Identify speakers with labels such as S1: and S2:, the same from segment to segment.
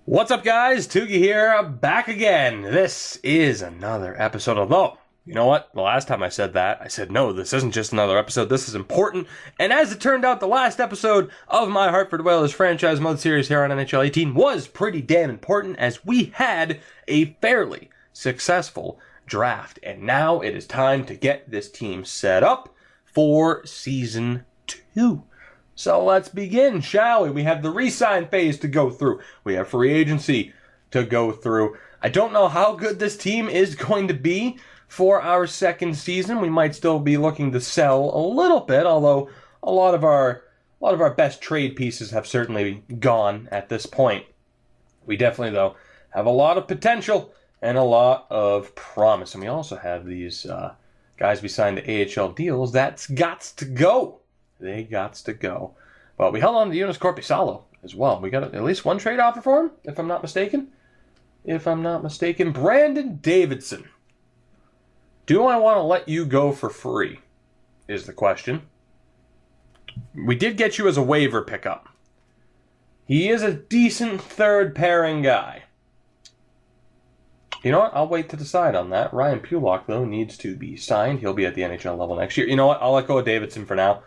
S1: What's up, guys? Tugi here, back again. This is another episode, although, you know what? The last time I said that, I said, no, this isn't just another episode, this is important. And as it turned out, the last episode of my Hartford Whalers franchise mode series here on NHL 18 was pretty damn important, as we had a fairly successful draft. And now it is time to get this team set up for Season 2. So let's begin, shall we? We have the re-sign phase to go through. We have free agency to go through. I don't know how good this team is going to be for our second season. We might still be looking to sell a little bit, although a lot of our best trade pieces have certainly gone at this point. We definitely, though, have a lot of potential and a lot of promise. And we also have these guys we signed to AHL deals. That's gots to go. They gots to go. But we held on to Jonas Korpisalo as well. We got at least one trade offer for him, if I'm not mistaken. Brandon Davidson. Do I want to let you go for free? Is the question. We did get you as a waiver pickup. He is a decent third pairing guy. You know what? I'll wait to decide on that. Ryan Pulock, though, needs to be signed. He'll be at the NHL level next year. You know what? I'll let go of Davidson for now.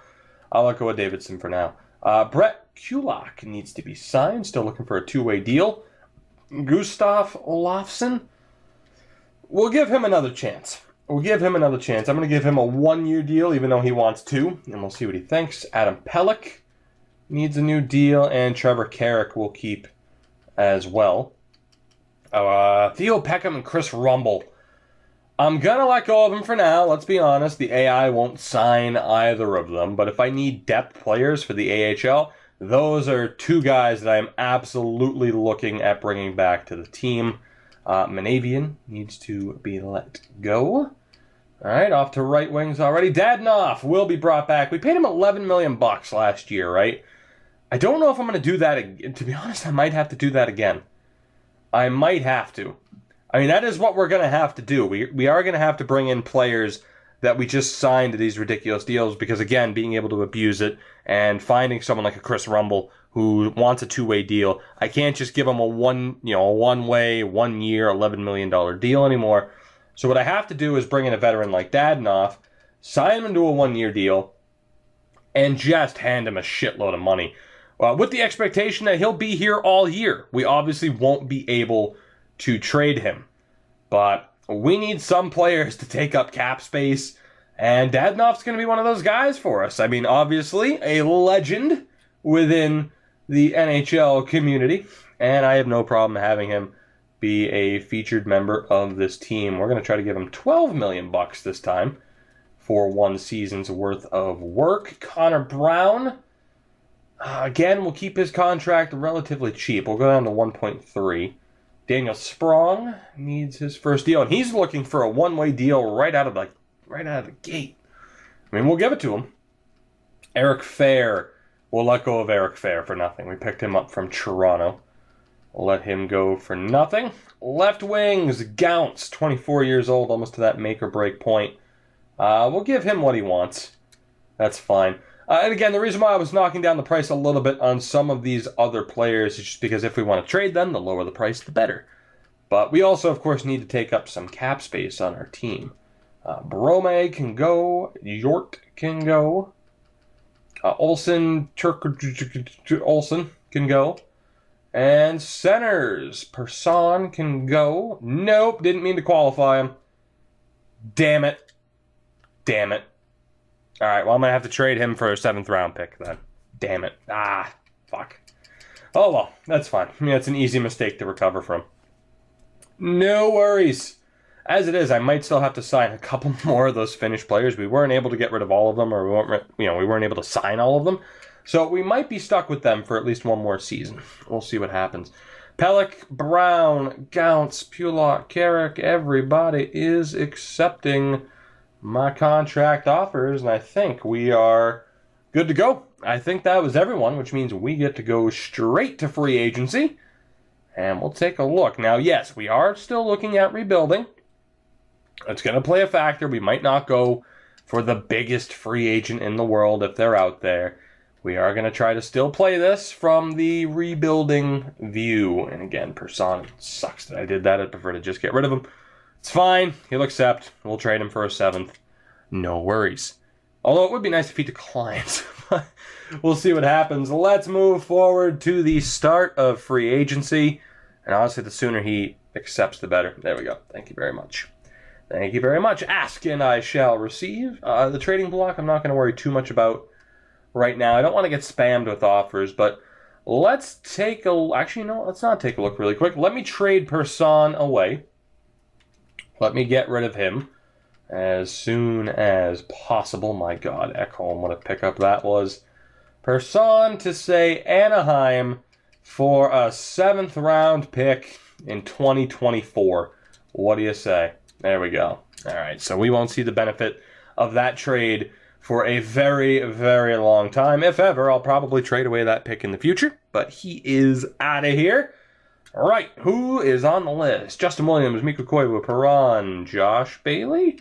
S1: Brett Kulak needs to be signed. Still looking for a two-way deal. Gustav Olofsson. We'll give him another chance. I'm going to give him a one-year deal, even though he wants two. And we'll see what he thinks. Adam Pelech needs a new deal. And Trevor Carrick will keep as well. Theo Peckham and Chris Rumble. I'm going to let go of them for now. Let's be honest. The AI won't sign either of them. But if I need depth players for the AHL, those are two guys that I am absolutely looking at bringing back to the team. Manavian needs to be let go. All right, off to right wings already. Dadonov will be brought back. We paid him $11 million last year, right? I don't know if I'm going to do that again. To be honest, I might have to do that again. I might have to. I mean, that is what we're going to have to do. We are going to have to bring in players that we just signed to these ridiculous deals because, again, being able to abuse it and finding someone like a Chris Rumble who wants a two-way deal, I can't just give him a one-way, 1 year, $11 million deal anymore. So what I have to do is bring in a veteran like Dadonov, sign him into a one-year deal, and just hand him a shitload of money. With the expectation that he'll be here all year. We obviously won't be able to trade him. But we need some players to take up cap space, and Dadonov's going to be one of those guys for us. I mean, obviously, a legend within the NHL community, and I have no problem having him be a featured member of this team. We're going to try to give him $12 million this time for one season's worth of work. Connor Brown, again, we'll keep his contract relatively cheap. We'll go down to 1.3. Daniel Sprong needs his first deal, and he's looking for a one-way deal right out of the gate. I mean, we'll give it to him. Eric Fair, we'll let go of Eric Fair for nothing. We picked him up from Toronto. We'll let him go for nothing. Left wings, Gounce, 24 years old, almost to that make-or-break point. We'll give him what he wants. That's fine. And again, the reason why I was knocking down the price a little bit on some of these other players is just because if we want to trade them, the lower the price, the better. But we also, of course, need to take up some cap space on our team. Brome can go. Yort can go. Olsen can go. And centers. Person can go. Nope, didn't mean to qualify him. Damn it. All right, well, I'm going to have to trade him for a 7th round pick then. Damn it. Fuck. Oh, well, that's fine. I mean, that's an easy mistake to recover from. No worries. As it is, I might still have to sign a couple more of those Finnish players. We weren't able to get rid of all of them, or we weren't able to sign all of them. So we might be stuck with them for at least one more season. We'll see what happens. Pelech, Brown, Gounce, Pulock, Carrick, everybody is accepting my contract offers, and I think we are good to go. I think that was everyone, which means we get to go straight to free agency, and we'll take a look. Now, yes, we are still looking at rebuilding. It's going to play a factor. We might not go for the biggest free agent in the world if they're out there. we are going to try to still play this from the rebuilding view. And again, Person sucks that I did that. I'd prefer to just get rid of him. It's fine. He'll accept. We'll trade him for a 7th. No worries. Although it would be nice if he declines. We'll see what happens. Let's move forward to the start of free agency. And honestly, the sooner he accepts, the better. There we go. Thank you very much. Thank you very much. Ask and I shall receive. The trading block, I'm not going to worry too much about right now. I don't want to get spammed with offers, but let's take a... Actually, no, let's not take a look really quick. Let me trade Person away. Let me get rid of him as soon as possible. My God, Ekholm, what a pickup that was. Person to, say, Anaheim for a 7th round pick in 2024. What do you say? There we go. All right, so we won't see the benefit of that trade for a very, very long time. If ever, I'll probably trade away that pick in the future, but he is out of here. All right, who is on the list? Justin Williams, Mikko Koivu, Perron, Josh Bailey,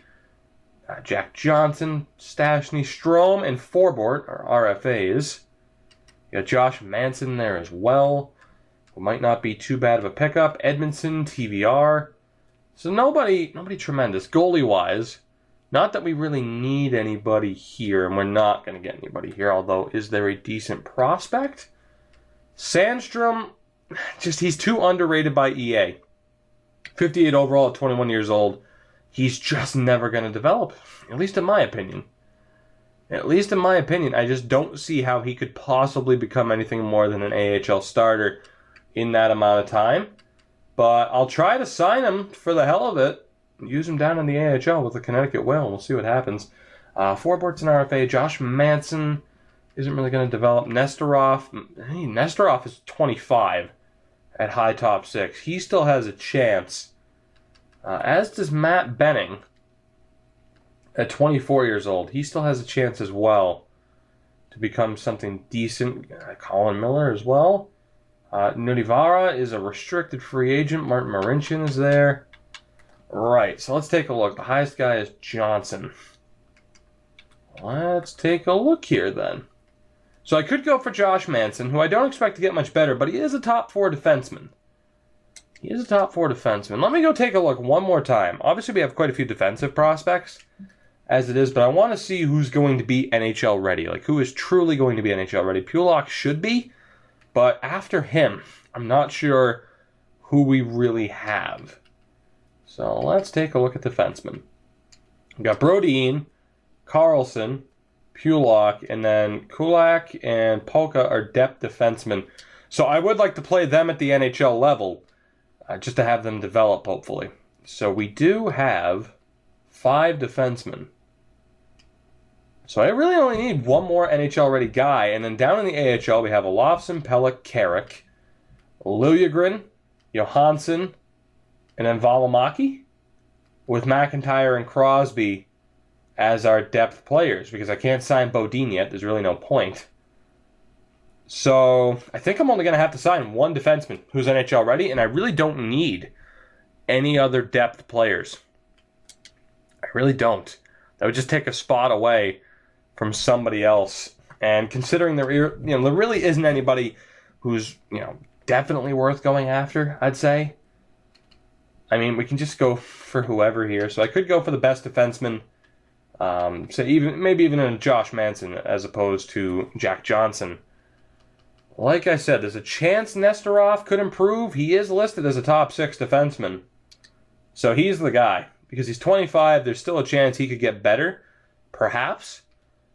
S1: Jack Johnson, Stastny, Strome, and Forbort are RFAs. You got Josh Manson there as well, who might not be too bad of a pickup. Edmondson, TVR. So nobody tremendous. Goalie-wise, not that we really need anybody here, and we're not going to get anybody here, although is there a decent prospect? Sandstrom, just he's too underrated by EA. 58 overall at 21 years old. He's just never going to develop, at least in my opinion. At least in my opinion, I just don't see how he could possibly become anything more than an AHL starter in that amount of time. But I'll try to sign him for the hell of it. Use him down in the AHL with the Connecticut Whale, and we'll see what happens. Forbort's an RFA. Josh Manson isn't really going to develop. Nestorov is 25 at high top 6. He still has a chance. As does Matt Benning at 24 years old. He still has a chance as well to become something decent. Colin Miller as well. Nudivara is a restricted free agent. Martin Marincin is there. Right, so let's take a look. The highest guy is Johnson. Let's take a look here then. So I could go for Josh Manson, who I don't expect to get much better, but he is a top 4 defenseman. He is a top 4 defenseman. Let me go take a look one more time. Obviously, we have quite a few defensive prospects as it is, but I want to see who's going to be NHL ready. Like, who is truly going to be NHL ready. Pulock should be, but after him, I'm not sure who we really have. So let's take a look at defensemen. We got Brodin, Carlson, Pulock, and then Kulak and Polka are depth defensemen. So I would like to play them at the NHL level, just to have them develop, hopefully. So we do have 5 defensemen. So I really only need one more NHL-ready guy, and then down in the AHL we have Olofsson, Pelech, Carrick, Liljegren, Johansson, and then Valimaki, with McIntyre and Crosby as our depth players, because I can't sign Bodine yet. There's really no point. So I think I'm only going to have to sign one defenseman who's NHL ready, and I really don't need any other depth players. I really don't. That would just take a spot away from somebody else. And considering there really isn't anybody who's definitely worth going after, I'd say. I mean, we can just go for whoever here. So I could go for the best defenseman. Maybe even a Josh Manson as opposed to Jack Johnson. Like I said, there's a chance Nestorov could improve. He is listed as a top 6 defenseman. So he's the guy. Because he's 25, there's still a chance he could get better. Perhaps.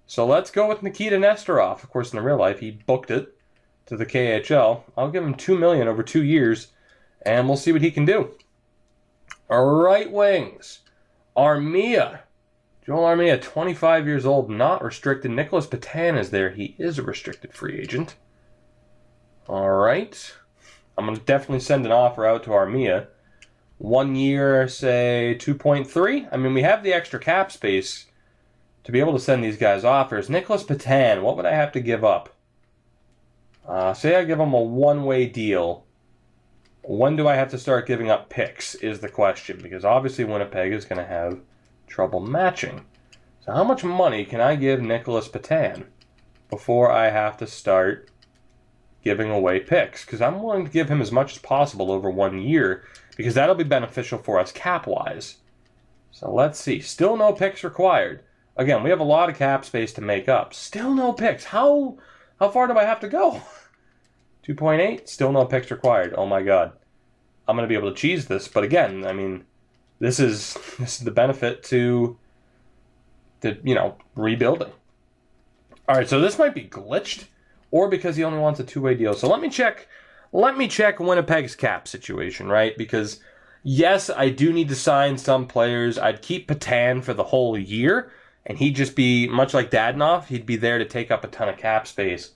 S1: So let's go with Nikita Nestorov. Of course, in real life, he booked it to the KHL. I'll give him $2 million over 2 years. And we'll see what he can do. Right wings. Armia. Joel Armia, 25 years old, not restricted. Nicholas Patan is there. He is a restricted free agent. All right. I'm going to definitely send an offer out to Armia. 1 year, say 2.3. I mean, we have the extra cap space to be able to send these guys offers. Nicholas Patan, what would I have to give up? Say I give him a one-way deal. When do I have to start giving up picks is the question, because obviously Winnipeg is going to have trouble matching. So how much money can I give Nicholas Patan? before I have to start giving away picks, because I'm willing to give him as much as possible over 1 year, because that'll be beneficial for us cap-wise. So let's see. Still no picks required. Again, we have a lot of cap space to make up. Still no picks. How far do I have to go? 2.8? Still no picks required. Oh my god. I'm going to be able to cheese this, but again, I mean, this is the benefit to rebuilding. All right, so this might be glitched, or because he only wants a two-way deal. So let me check Winnipeg's cap situation, right? Because yes, I do need to sign some players. I'd keep Patan for the whole year, and he'd just be much like Dadonov. He'd be there to take up a ton of cap space.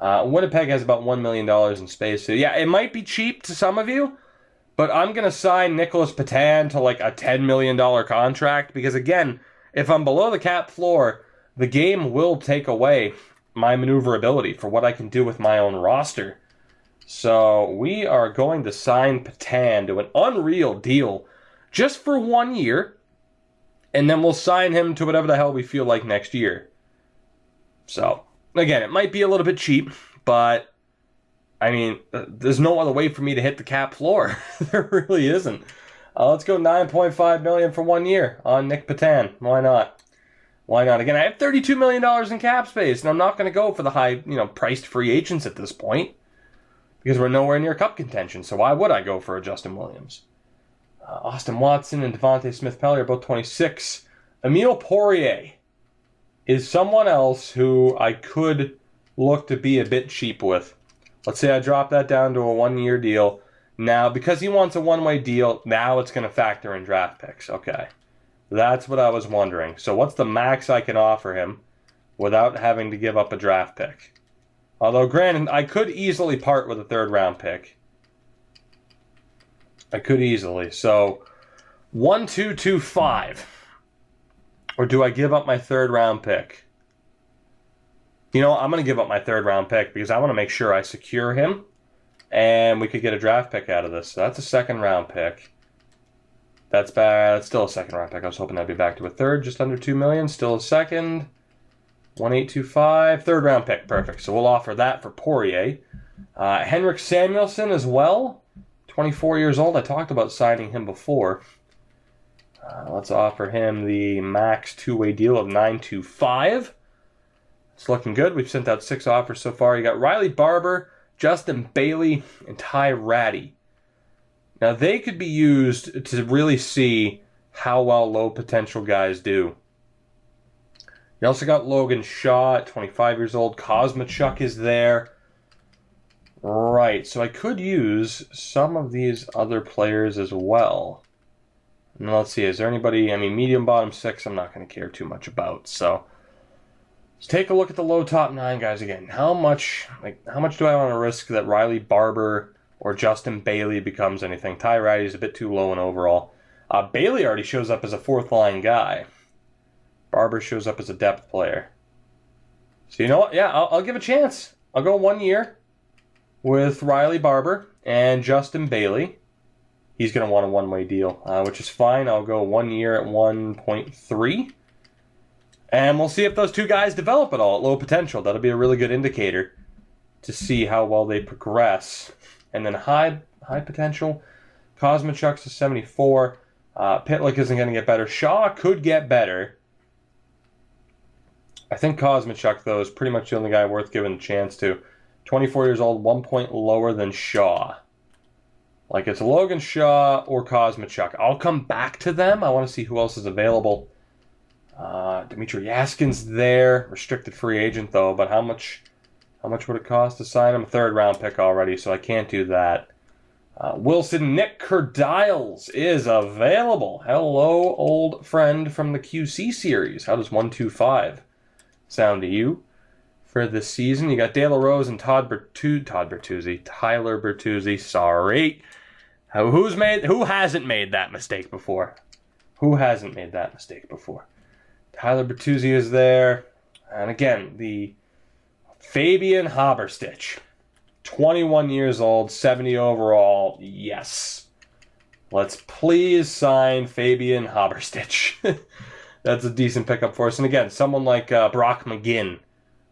S1: Winnipeg has about $1 million in space, so yeah, it might be cheap to some of you, but I'm going to sign Nicholas Patan to like a $10 million contract, because again, if I'm below the cap floor, the game will take away my maneuverability for what I can do with my own roster. So we are going to sign Patan to an unreal deal just for 1 year, and then we'll sign him to whatever the hell we feel like next year. So, again, it might be a little bit cheap, but, I mean, there's no other way for me to hit the cap floor. There really isn't. Let's go $9.5 million for 1 year on Nick Patan. Why not? Why not? Again, I have $32 million in cap space, and I'm not going to go for the high, priced free agents at this point, because we're nowhere near cup contention. So why would I go for a Justin Williams? Austin Watson and Devontae Smith-Pelly are both 26. Emile Poirier is someone else who I could look to be a bit cheap with. Let's say I drop that down to a 1 year deal. Now, because he wants a one-way deal, now it's going to factor in draft picks. Okay. That's what I was wondering. So what's the max I can offer him without having to give up a draft pick? Although, granted, I could easily part with a third-round pick. I could easily. So, 1-2-2-5. Or do I give up my third-round pick? I'm going to give up my third-round pick because I want to make sure I secure him, and we could get a draft pick out of this. So that's a second-round pick. That's bad. That's still a second-round pick. I was hoping I'd be back to a third, just under $2 million. Still a second. 1-8-2-5. Third-round pick. Perfect. So we'll offer that for Poirier. Henrik Samuelsson as well. 24 years old. I talked about signing him before. Let's offer him the max two-way deal of 9-2-5. It's looking good. We've sent out 6 offers so far. You got Riley Barber, Justin Bailey, and Ty Rattie. Now, they could be used to really see how well low potential guys do. You also got Logan Shaw at 25 years old. Kosmachuk is there. Right, so I could use some of these other players as well. And let's see, is there anybody, medium bottom 6, I'm not going to care too much about. So, let's take a look at the low top 9 guys again. How much do I want to risk that Riley Barber or Justin Bailey becomes anything? Ty Rattie is a bit too low in overall. Bailey already shows up as a fourth-line guy. Barber shows up as a depth player. So you know what? Yeah, I'll give a chance. I'll go 1 year with Riley Barber and Justin Bailey. He's going to want a one-way deal, which is fine. I'll go 1 year at 1.3. And we'll see if those two guys develop at all at low potential. That'll be a really good indicator to see how well they progress. And then high potential, Kosmachuk's a 74. Pitlick isn't going to get better. Shaw could get better. I think Kosmachuk, though, is pretty much the only guy worth giving a chance to. 24 years old, 1 point lower than Shaw. Like, it's Logan Shaw or Kosmachuk. I'll come back to them. I want to see who else is available. Dmitry Yaskin's there. Restricted free agent, though. But how much would it cost to sign him? A third-round pick already, so I can't do that. Wilson Nick Kurdiles is available. Hello, old friend from the QC series. How does 1-2-5 sound to you for this season? You got De La Rose and Tyler Bertuzzi. Sorry. Who hasn't made that mistake before? Tyler Bertuzzi is there. And again, the Fabian Haberstich. 21 years old, 70 overall. Yes. Let's please sign Fabian Haberstich. That's a decent pickup for us. And again, someone like Brock McGinn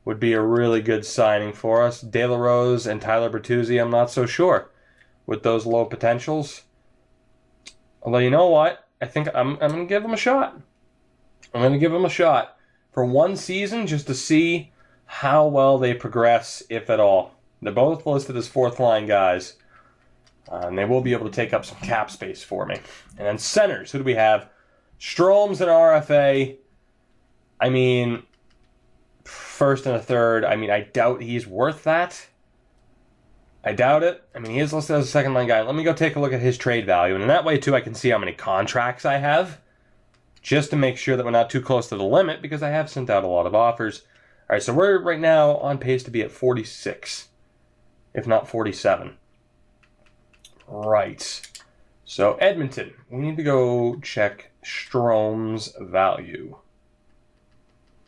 S1: would be a really good signing for us. De La Rose and Tyler Bertuzzi, I'm not so sure with those low potentials. Although, you know what? I think I'm going to give them a shot. I'm going to give them a shot for one season just to see how well they progress, if at all. They're both listed as fourth-line guys. And they will be able to take up some cap space for me. And then centers, who do we have? Strome's an RFA. I mean, first and a third. I mean, I doubt he's worth that. I doubt it. I mean, he is listed as a second-line guy. Let me go take a look at his trade value. And in that way, too, I can see how many contracts I have, just to make sure that we're not too close to the limit, because I have sent out a lot of offers. All right, so we're right now on pace to be at 46, if not 47. Right. So, Edmonton. We need to go check Strome's value.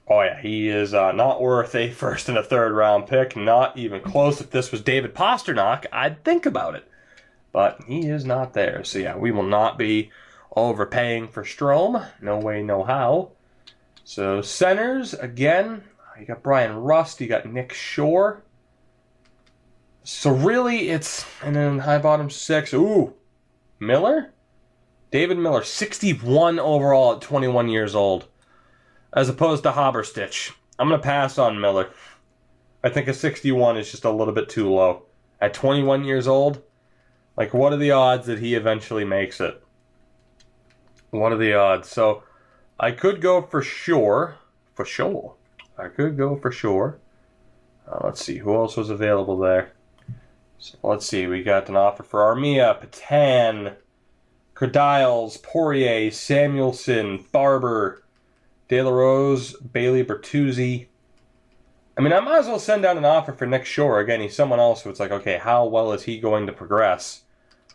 S1: Oh, yeah, he is not worth a first and a third round pick. Not even close. If this was David Pastrnak, I'd think about it. But he is not there. So, yeah, we will not be overpaying for Strome. No way, no how. So, centers, again, you got Brian Rust, you got Nick Shore. So, really, it's, and then high bottom 6. Ooh, Miller? David Miller, 61 overall at 21 years old. As opposed to Haberstich. I'm going to pass on Miller. I think a 61 is just a little bit too low. At 21 years old, like, what are the odds that he eventually makes it? What are the odds? So, I could go for sure. For sure. I could go for sure. Let's see, who else was available there? So, let's see, we got an offer for Armia, Patan, Crediles, Poirier, Samuelson, Barber, De La Rose, Bailey, Bertuzzi. I mean, I might as well send out an offer for Nick Shore. Again, he's someone else who it's like, okay, how well is he going to progress?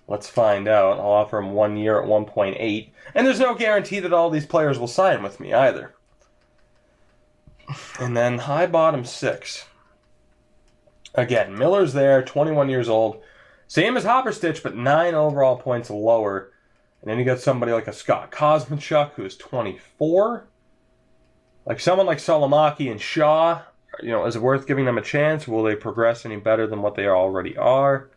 S1: Let's find out. I'll offer him 1 year at 1.8. And there's no guarantee that all these players will sign with me either. And then high bottom 6. Again, Miller's there, 21 years old. Same as Hopperstitch, but 9 overall points lower. And then you got somebody like a Scott Kosmachuk, who's 24. Like someone like Salomaki and Shaw, you know, is it worth giving them a chance? Will they progress any better than what they already are?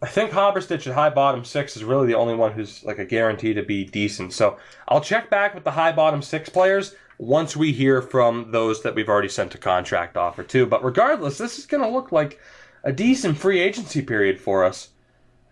S1: I think Hopperstitch at high bottom 6 is really the only one who's like a guarantee to be decent. So I'll check back with the high bottom 6 players once we hear from those that we've already sent a contract offer to. But regardless, this is going to look like a decent free agency period for us,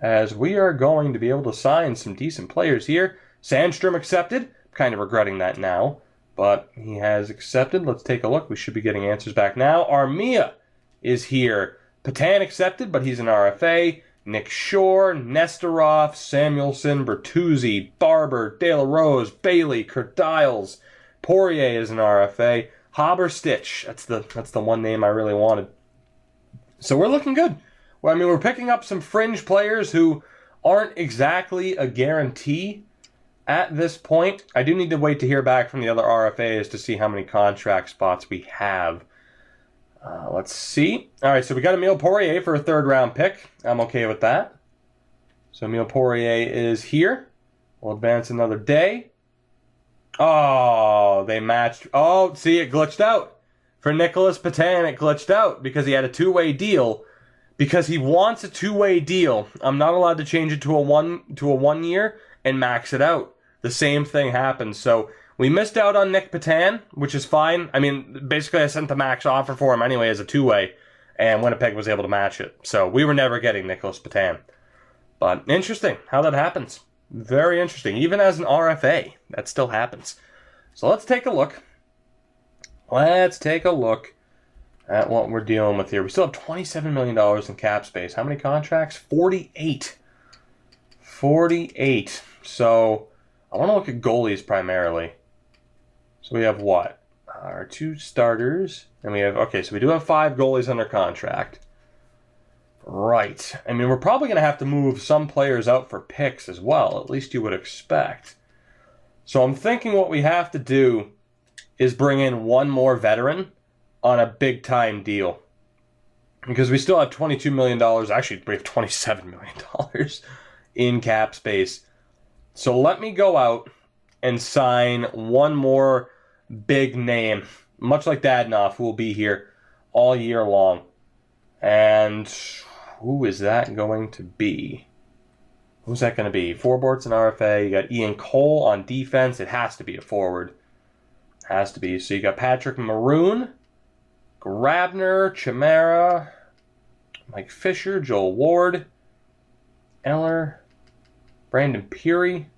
S1: as we are going to be able to sign some decent players here. Sandstrom accepted. Kind of regretting that now, but he has accepted. Let's take a look. We should be getting answers back now. Armia is here. Patan accepted, but he's an RFA. Nick Shore, Nestorov, Samuelson, Bertuzzi, Barber, De La Rose, Bailey, Crediles. Poirier is an RFA. Haberstich, that's the one name I really wanted. So we're looking good. Well, I mean, we're picking up some fringe players who aren't exactly a guarantee at this point. I do need to wait to hear back from the other RFAs to see how many contract spots we have. Let's see. All right, so we got Emile Poirier for a third-round pick. I'm okay with that. So Emile Poirier is here. We'll advance another day. Oh, they matched. Oh, see, it glitched out. For Nicholas Patan, it glitched out because he had a two-way deal. Because he wants a two-way deal, I'm not allowed to change it to a 1 year and max it out. The same thing happens. So we missed out on Nick Patan, which is fine. I mean, basically I sent the max offer for him anyway as a two-way, and Winnipeg was able to match it. So we were never getting Nicholas Patan. But interesting how that happens. Very interesting. Even as an RFA, that still happens. So let's take a look. Let's take a look at what we're dealing with here. We still have $27 million in cap space. How many contracts? 48. 48. So I want to look at goalies primarily. So we have what? Our 2 starters. And we have, okay, so we do have 5 goalies under contract. Right. I mean, we're probably going to have to move some players out for picks as well. At least you would expect. So I'm thinking what we have to do is bring in one more veteran on a big-time deal. Because we still have $22 million. Actually, we have $27 million in cap space. So let me go out and sign one more big name. much like Dadnoff, who will be here all year long. And who is that going to be? Who's that going to be? Forbort's an RFA. You got Ian Cole on defense. It has to be a forward. Has to be. So you got Patrick Maroon, Grabner, Chimera, Mike Fisher, Joel Ward, Eller, Brandon Peary.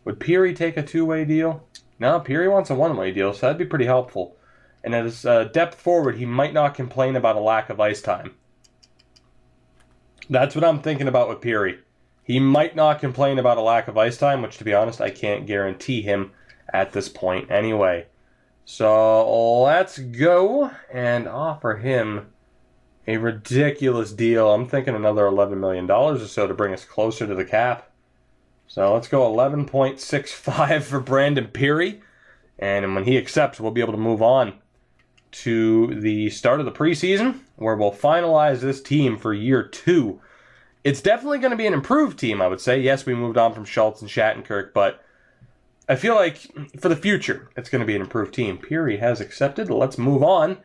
S1: Would Peary take a two-way deal? No, Peary wants a one-way deal, so that'd be pretty helpful. And as depth forward, he might not complain about a lack of ice time. That's what I'm thinking about with Peary. He might not complain about a lack of ice time, which, to be honest, I can't guarantee him at this point anyway. So let's go and offer him a ridiculous deal. I'm thinking another $11 million or so to bring us closer to the cap. So let's go 11.65 for Brandon Peary. And when he accepts, we'll be able to move on to the start of the preseason, where we'll finalize this team for year 2. It's definitely going to be an improved team, I would say. Yes, we moved on from Schultz and Shattenkirk, but I feel like for the future, it's going to be an improved team. Peary has accepted. Let's move on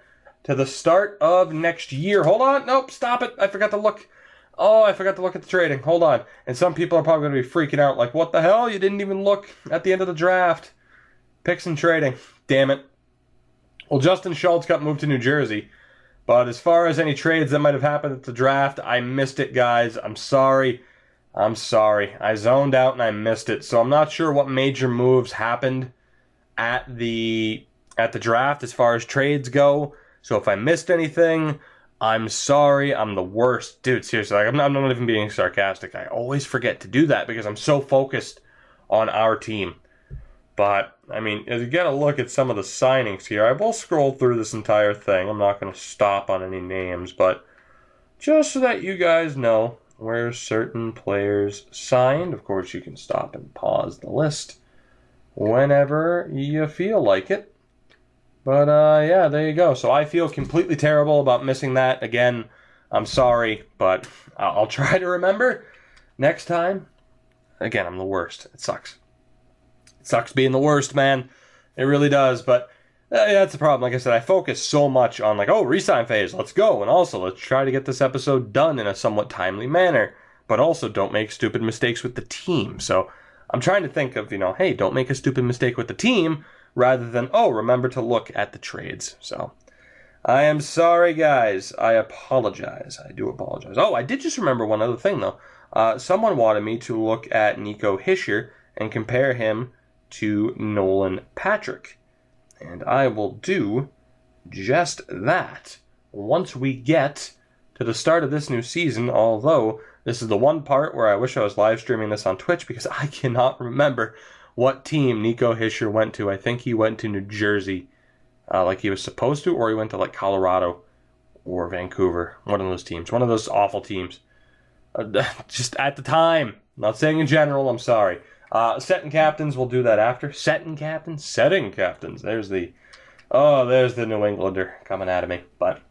S1: to the start of next year. Hold on. Nope, stop it. I forgot to look. Oh, I forgot to look at the trading. Hold on. And some people are probably going to be freaking out like, what the hell? You didn't even look at the end of the draft. Picks and trading. Damn it. Well, Justin Schultz got moved to New Jersey. But as far as any trades that might have happened at the draft, I missed it, guys. I'm sorry. I zoned out and I missed it. So I'm not sure what major moves happened at the draft as far as trades go. So if I missed anything, I'm sorry. I'm the worst. Dude, seriously, I'm not even being sarcastic. I always forget to do that because I'm so focused on our team. But, I mean, as you get a look at some of the signings here, I will scroll through this entire thing. I'm not going to stop on any names, but just so that you guys know where certain players signed. Of course, you can stop and pause the list whenever you feel like it. But, yeah, there you go. So I feel completely terrible about missing that. Again, I'm sorry, but I'll try to remember next time. Again, I'm the worst. It sucks. Sucks being the worst, man. It really does, but that's the problem. Like I said, I focus so much on re-sign phase, let's go, and also let's try to get this episode done in a somewhat timely manner, but also don't make stupid mistakes with the team. So I'm trying to think of, hey, don't make a stupid mistake with the team, rather than, remember to look at the trades. So I am sorry, guys. I apologize. I do apologize. Oh, I did just remember one other thing, though. Someone wanted me to look at Nico Hischier and compare him to Nolan Patrick. And I will do just that once we get to the start of this new season, although this is the one part where I wish I was live streaming this on Twitch because I cannot remember what team Nico Hischier went to. I think he went to New Jersey like he was supposed to, or he went to Colorado or Vancouver. One of those teams. One of those awful teams. Just at the time. Not saying in general, I'm sorry. Setting captains, we'll do that after. Setting captains? Setting captains. There's the New Englander coming at me. But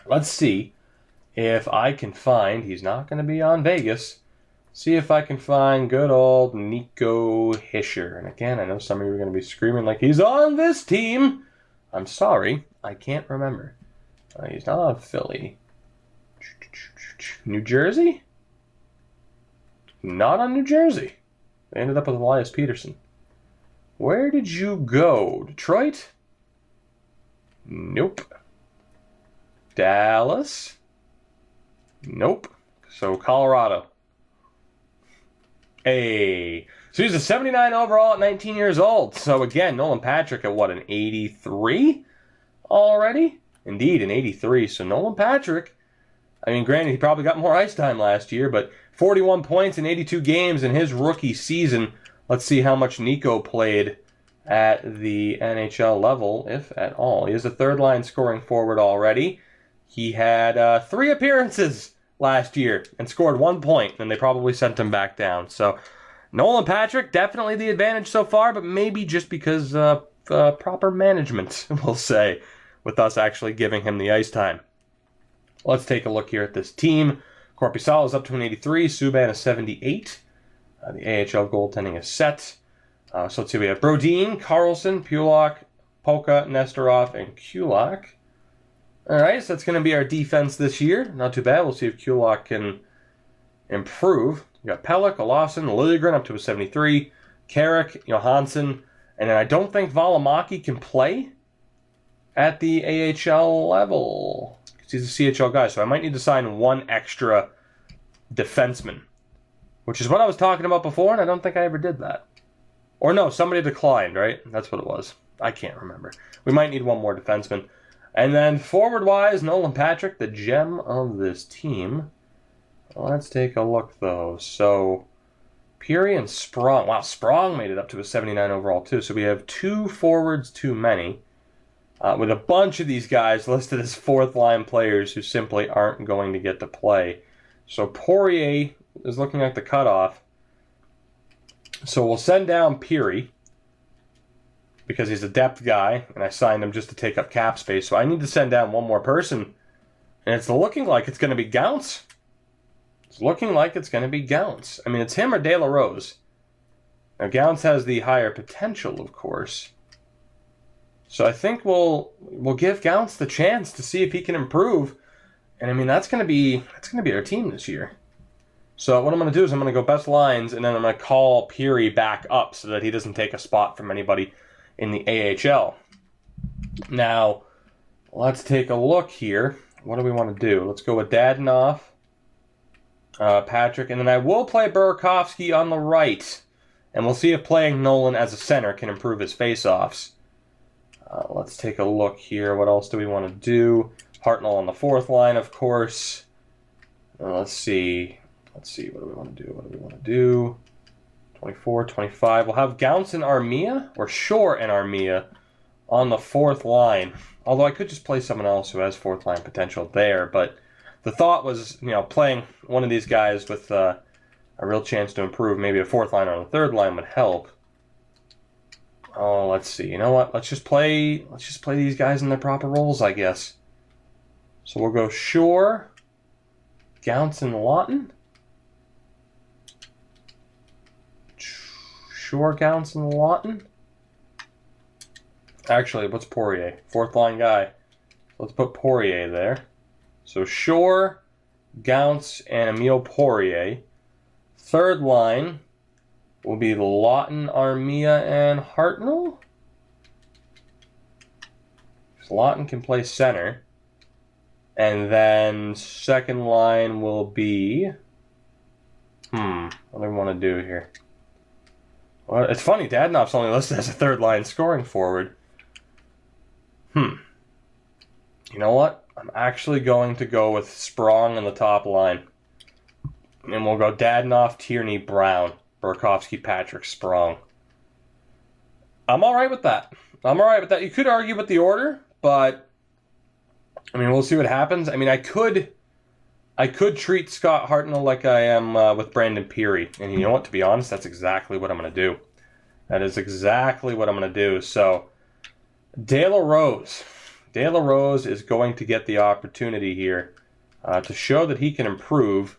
S1: let's see if I can find, he's not going to be on Vegas, see if I can find good old Nico Hischier. And again, I know some of you are going to be screaming like, he's on this team. I'm sorry, I can't remember. He's not on Philly. New Jersey? Not on New Jersey. They ended up with Elias Peterson. Where did you go? Detroit? Nope. Dallas? Nope. So Colorado. Hey. So he's a 79 overall at 19 years old. So again, Nolan Patrick at an 83 already? Indeed, an 83. So Nolan Patrick, I mean, granted, he probably got more ice time last year, but 41 points in 82 games in his rookie season. Let's see how much Nico played at the NHL level, if at all. He is a third-line scoring forward already. He had 3 appearances last year and scored 1 point, and they probably sent him back down. So Nolan Patrick, definitely the advantage so far, but maybe just because proper management, we'll say, with us actually giving him the ice time. Let's take a look here at this team. Korpisalo is up to an 83. Subban is 78. The AHL goaltending is set. So let's see. We have Brodin, Carlson, Pulock, Polka, Nesterov, and Kulak. All right, so that's going to be our defense this year. Not too bad. We'll see if Kulak can improve. We got Pellick, Olofsson, Liljegren up to a 73, Carrick, Johansson, and then I don't think Valimaki can play at the AHL level because he's a CHL guy, so I might need to sign one extra defenseman, which is what I was talking about before, and I don't think I ever did that. Or no, somebody declined, right? That's what it was. I can't remember. We might need one more defenseman. And then forward-wise, Nolan Patrick, the gem of this team. Let's take a look, though. So, Peary and Sprong. Wow, Sprong made it up to a 79 overall, too. So we have 2 forwards too many. With a bunch of these guys listed as fourth-line players who simply aren't going to get to play. So Poirier is looking like the cutoff. So we'll send down Peary because he's a depth guy, and I signed him just to take up cap space. So I need to send down one more person, and it's looking like it's going to be Gaunce. It's looking like it's going to be Gaunce. I mean, it's him or De La Rose. Now, Gaunce has the higher potential, of course. So I think we'll give Gaunce the chance to see if he can improve. And I mean, that's going to be our team this year. So what I'm going to do is I'm going to go best lines, and then I'm going to call Peary back up so that he doesn't take a spot from anybody in the AHL. Now, let's take a look here. What do we want to do? Let's go with Dadonov, Patrick, and then I will play Burakovsky on the right. And we'll see if playing Nolan as a center can improve his face-offs. Let's take a look here. What else do we want to do? Hartnell on the fourth line, of course. Let's see. What do we want to do? 24, 25. We'll have Gaunce and Armia, or Shore and Armia, on the fourth line. Although I could just play someone else who has fourth line potential there. But the thought was, playing one of these guys with a real chance to improve. Maybe a fourth line or a third line would help. Oh, let's see. You know what? Let's just play these guys in their proper roles, I guess. So we'll go Shore, Gaunce, and Lawton. Shore, Gaunce, and Lawton. Actually, what's Poirier? Fourth line guy. Let's put Poirier there. So Shore, Gaunce, and Emile Poirier. Third line will be Lawton, Armia, and Hartnell. So Lawton can play center. And then second line will be... what do we want to do here? Well, it's funny, Dadonov's only listed as a third line scoring forward. You know what? I'm actually going to go with Sprong on the top line. And we'll go Dadonov, Tierney, Brown, Burakovsky, Patrick, Sprong. I'm alright with that. You could argue with the order, but I mean, we'll see what happens. I mean, I could treat Scott Hartnell like I am with Brandon Peary. And you know what? To be honest, that's exactly what I'm going to do. That is exactly what I'm going to do. So, De La Rose is going to get the opportunity here to show that he can improve.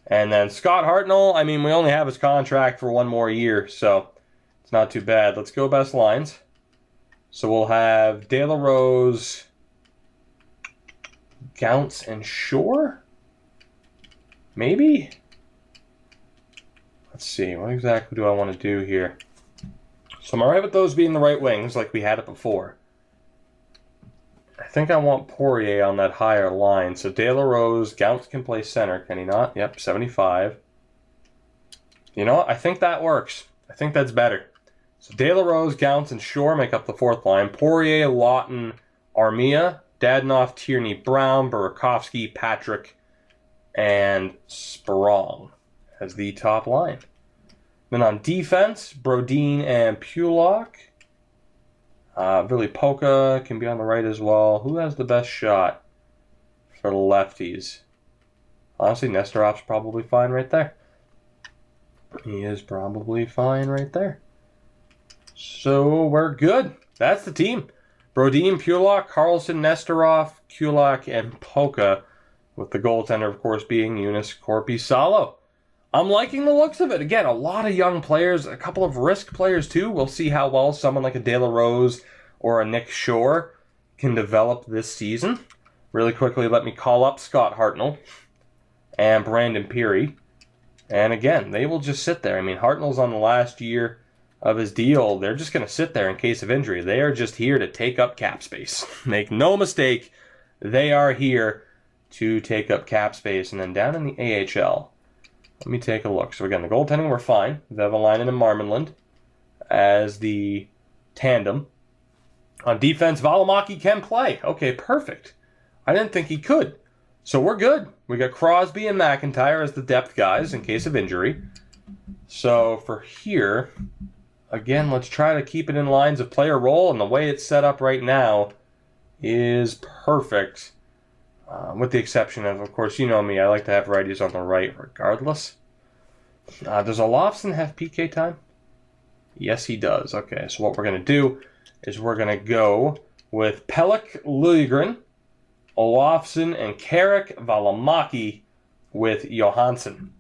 S1: And then Scott Hartnell, I mean, we only have his contract for one more year, so it's not too bad. Let's go best lines. So we'll have De La Rose, Gaunce, and Shore? Maybe? Let's see. What exactly do I want to do here? So I'm alright with those being the right wings like we had it before. I think I want Poirier on that higher line. So De La Rose, Gaunce can play center, can he not? Yep, 75. You know what? I think that works. I think that's better. So De La Rose, Gaunce, and Shore make up the fourth line. Poirier, Lawton, Armia, Dadonov, Tierney, Brown, Burakovsky, Patrick, and Sprong as the top line. Then on defense, Brodin and Pulak. Billy Polka can be on the right as well. Who has the best shot for the lefties? Honestly, Nestorov's probably fine right there. He is probably fine right there. So we're good. That's the team. Brodin, Pulak, Carlson, Nestorov, Kulak, and Polka, with the goaltender, of course, being Eunice Korpisalo. I'm liking the looks of it. Again, a lot of young players, a couple of risk players too. We'll see how well someone like a De La Rose or a Nick Shore can develop this season. Really quickly, let me call up Scott Hartnell and Brandon Peary. And again, they will just sit there. I mean, Hartnell's on the last year of his deal. They're just going to sit there in case of injury. They are just here to take up cap space. Make no mistake, they are here to take up cap space. And then down in the AHL, let me take a look. So again, the goaltending, we're fine. Vevalainen and Marmanland as the tandem. On defense, Valimaki can play. Okay, perfect. I didn't think he could. So we're good. We got Crosby and McIntyre as the depth guys in case of injury. So for here, again, let's try to keep it in lines of player role. And the way it's set up right now is perfect. With the exception of course, you know me. I like to have righties on the right regardless. Does Olofsson have PK time? Yes, he does. Okay, so what we're going to do is we're going to go with Pelech, Liljegren, Olofsson, and Carrick, Valimaki with Johansson.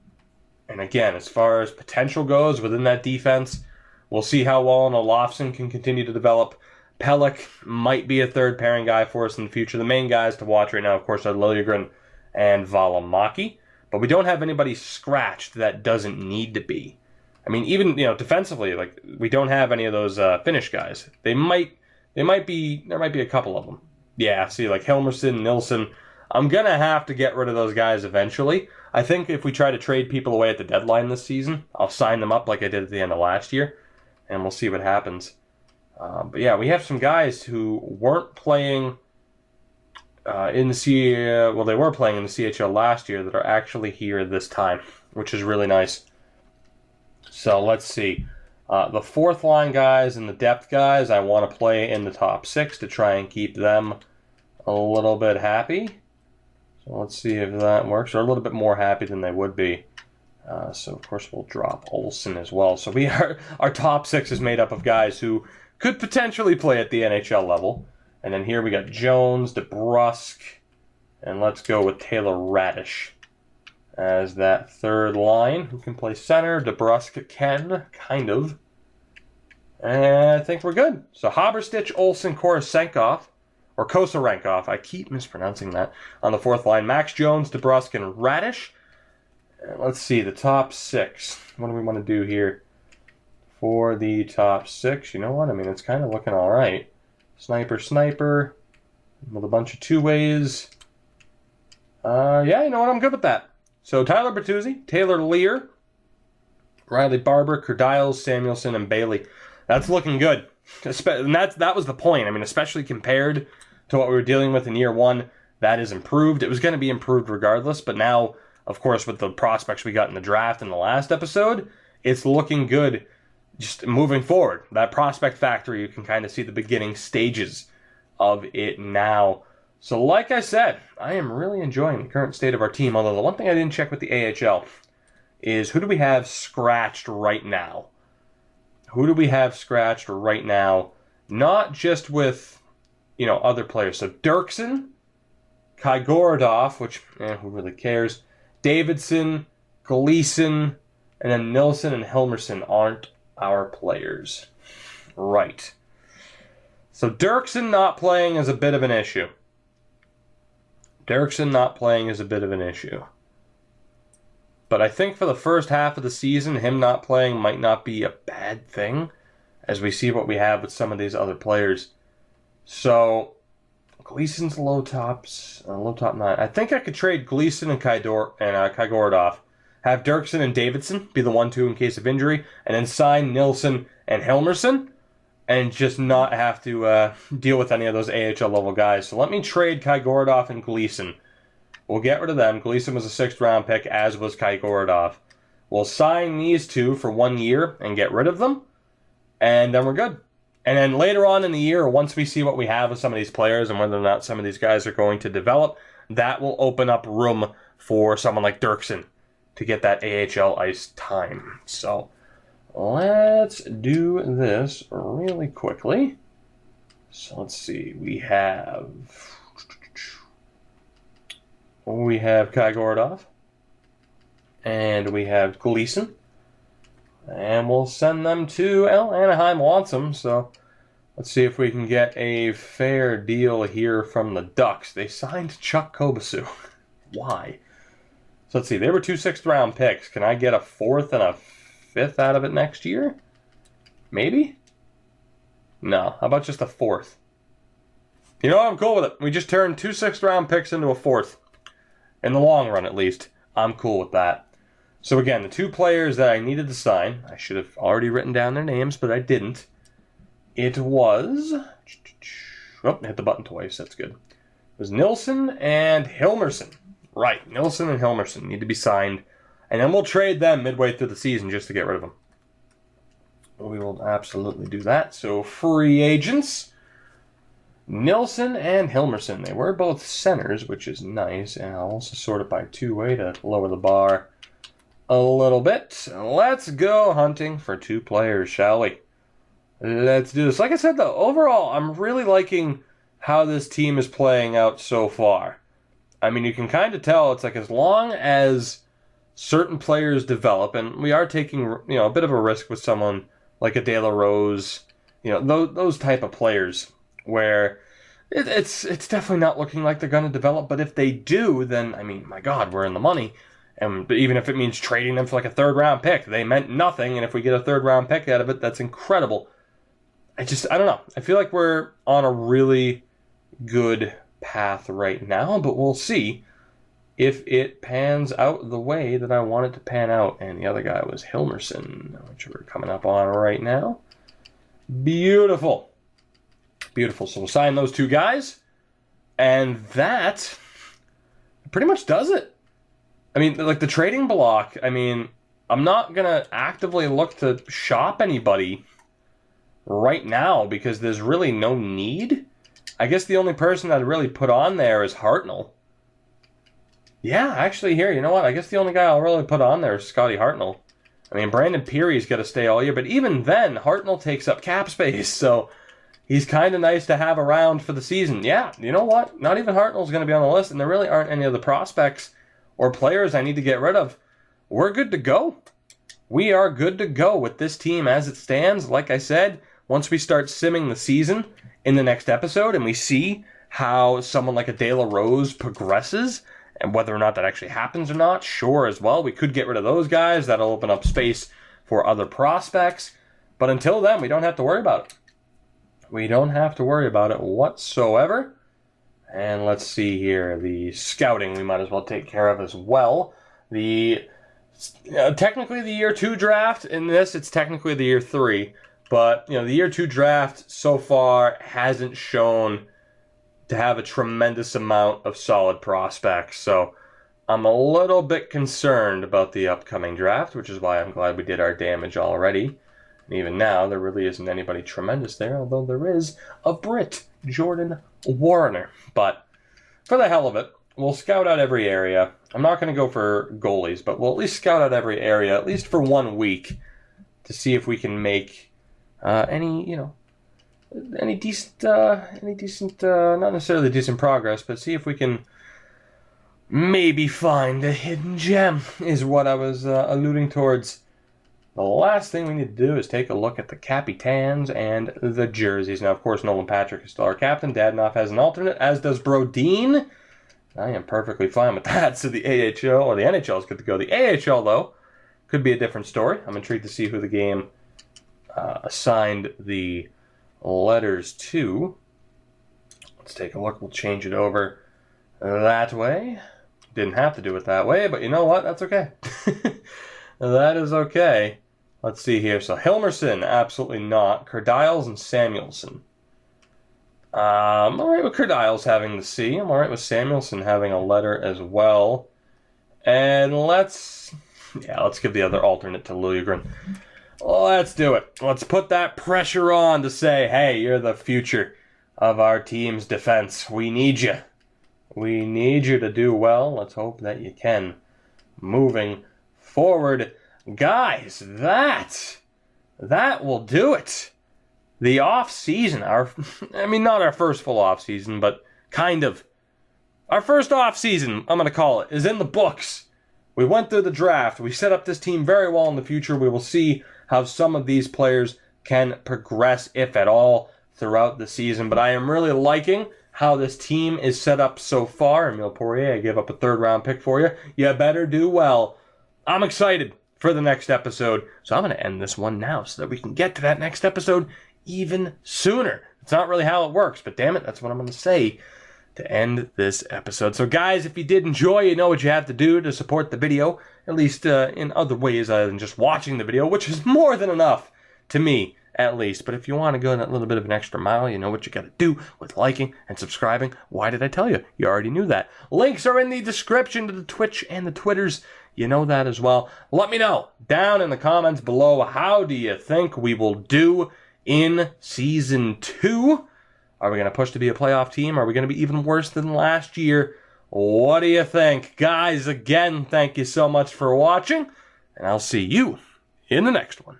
S1: And again, as far as potential goes within that defense, we'll see how well an Olofsson can continue to develop. Pelech might be a third pairing guy for us in the future. The main guys to watch right now, of course, are Liljegren and Valimaki. But we don't have anybody scratched that doesn't need to be. I mean, even defensively, like we don't have any of those Finnish guys. There might be a couple of them. Yeah, see, like Helmerson, Nilsson. I'm gonna have to get rid of those guys eventually. I think if we try to trade people away at the deadline this season, I'll sign them up like I did at the end of last year, and we'll see what happens. But yeah, we have some guys who weren't playing in the well, they were playing in the CHL last year that are actually here this time, which is really nice. So let's see. The fourth line guys and the depth guys, I want to play in the top six to try and keep them a little bit happy. So let's see if that works, or a little bit more happy than they would be. So of course we'll drop Olsen as well. So our top six is made up of guys who could potentially play at the NHL level. And then here we got Jones, DeBrusk, and let's go with Taylor Radish as that third line. Who can play center? DeBrusk can, kind of. And I think we're good. So Haberstich, Olsen, Kosarenkov, I keep mispronouncing that, on the fourth line. Max Jones, DeBrusk, and Radish. And let's see, the top six. What do we want to do here for the top six? You know what? I mean, it's kind of looking all right. Sniper, with a bunch of two-ways. Yeah, you know what? I'm good with that. So Tyler Bertuzzi, Taylor Lear, Riley Barber, Kurdiles, Samuelson, and Bailey. That's looking good. And that was the point. I mean, especially compared to what we were dealing with in year one, that is improved. It was going to be improved regardless, but now, of course, with the prospects we got in the draft in the last episode, it's looking good just moving forward. That prospect factory, you can kind of see the beginning stages of it now. So like I said, I am really enjoying the current state of our team, although the one thing I didn't check with the AHL is who do we have scratched right now? Who do we have scratched right now? Not just with, other players. So Dirksen, Kai Gorodov, which, who really cares? Davidson, Gleason, and then Nilsson and Helmerson aren't our players. Right. So Dirksen not playing is a bit of an issue. But I think for the first half of the season, him not playing might not be a bad thing, as we see what we have with some of these other players. So Gleason's low top 9. I think I could trade Gleason and Kai Gorodov. Have Dirksen and Davidson be the 1-2 in case of injury, and then sign Nilsson and Helmerson, and just not have to deal with any of those AHL level guys. So let me trade Kai Gorodov and Gleason. We'll get rid of them. Gleason was a 6th round pick, as was Kai Gorodov. We'll sign these two for 1 year and get rid of them, and then we're good. And then later on in the year, once we see what we have with some of these players and whether or not some of these guys are going to develop, that will open up room for someone like Dirksen to get that AHL ice time. So let's do this really quickly. So let's see. We have Kai Gorodov, and we have Gleason, and we'll send them to Anaheim wants them. So Let's see if we can get a fair deal here from the Ducks. They signed Chuck Kobasu. Why? So let's see. They were 2 6th-round picks. Can I get a 4th and a 5th out of it next year? Maybe? No. How about just a 4th? You know what? I'm cool with it. We just turned 2 6th-round picks into a 4th. In the long run, at least. I'm cool with that. So again, the 2 players that I needed to sign, I should have already written down their names, but I didn't. It was... Oh, hit the button twice. That's good. It was Nilsson and Hilmerson. Right, Nilsson and Hilmerson need to be signed. And then we'll trade them midway through the season just to get rid of them. We will absolutely do that. So, free agents. Nilsson and Hilmerson. They were both centers, which is nice. And I'll also sort it by two-way to lower the bar a little bit. Let's go hunting for 2 players, shall we? Let's do this. Like I said, though, overall, I'm really liking how this team is playing out so far. I mean, you can kind of tell it's like as long as certain players develop, and we are taking, a bit of a risk with someone like a De La Rose, those type of players where it's definitely not looking like they're going to develop. But if they do, then, I mean, my God, we're in the money. And even if it means trading them for like a 3rd-round pick, they meant nothing. And if we get a 3rd-round pick out of it, that's incredible. I don't know. I feel like we're on a really good path right now, but we'll see if it pans out the way that I want it to pan out. And the other guy was Hilmerson, which we're coming up on right now. Beautiful. Beautiful. So we'll sign those 2 guys, and that pretty much does it. I mean, like the trading block, I mean, I'm not going to actively look to shop anybody right now because there's really no need. I guess the only person I'd really put on there is Hartnell. Yeah, actually here, you know what? I guess the only guy I'll really put on there is Scotty Hartnell. I mean, Brandon Peary's got to stay all year, but even then, Hartnell takes up cap space, so he's kind of nice to have around for the season. Yeah, you know what? Not even Hartnell's going to be on the list, and there really aren't any other prospects or players I need to get rid of. We're good to go. We are good to go with this team as it stands. Like I said, once we start simming the season in the next episode and we see how someone like a De La Rose progresses and whether or not that actually happens or not, sure as well. We could get rid of those guys. That'll open up space for other prospects. But until then, we don't have to worry about it. We don't have to worry about it whatsoever. And let's see here. The scouting we might as well take care of as well. Technically the year 2 draft. In this, it's technically the year 3. But, the year 2 draft so far hasn't shown to have a tremendous amount of solid prospects. So I'm a little bit concerned about the upcoming draft, which is why I'm glad we did our damage already. And even now, there really isn't anybody tremendous there, although there is a Brit, Jordan Warner. But for the hell of it, we'll scout out every area. I'm not going to go for goalies, but we'll at least scout out every area, at least for 1 week, to see if we can make any decent, not necessarily decent progress, but see if we can maybe find a hidden gem, is what I was alluding towards. The last thing we need to do is take a look at the Capitans and the jerseys. Now, of course, Nolan Patrick is still our captain. Dadnoff has an alternate, as does Brodeen. I am perfectly fine with that. So the AHL, or the NHL is good to go. The AHL, though, could be a different story. I'm intrigued to see who the game assigned the letters to. Let's take a look. We'll change it over that way. Didn't have to do it that way, but you know what? That's okay. That is okay. Let's see here. So Hilmerson, absolutely not. Kerdiles and Samuelson. I'm alright with Kerdiles having the C. I'm alright with Samuelson having a letter as well. And let's give the other alternate to Liljegren. Let's do it. Let's put that pressure on to say, hey, you're the future of our team's defense. We need you. We need you to do well. Let's hope that you can. Moving forward, guys, that will do it. The off-season, not our first full off-season, but kind of. Our first off-season, I'm going to call it, is in the books. We went through the draft. We set up this team very well in the future. We will see how some of these players can progress, if at all, throughout the season. But I am really liking how this team is set up so far. Emile Poirier, I gave up a third-round pick for you. You better do well. I'm excited for the next episode, so I'm going to end this one now so that we can get to that next episode even sooner. It's not really how it works, but damn it, that's what I'm going to say to end this episode. So guys, if you did enjoy, you know what you have to do to support the video, at least in other ways other than just watching the video, which is more than enough to me, at least. But if you want to go that little bit of an extra mile, you know what you got to do with liking and subscribing. Why did I tell you? You already knew that. Links are in the description to the Twitch and the Twitters. You know that as well. Let me know down in the comments below, how do you think we will do in Season 2? Are we going to push to be a playoff team? Are we going to be even worse than last year? What do you think? Guys, again, thank you so much for watching, and I'll see you in the next one.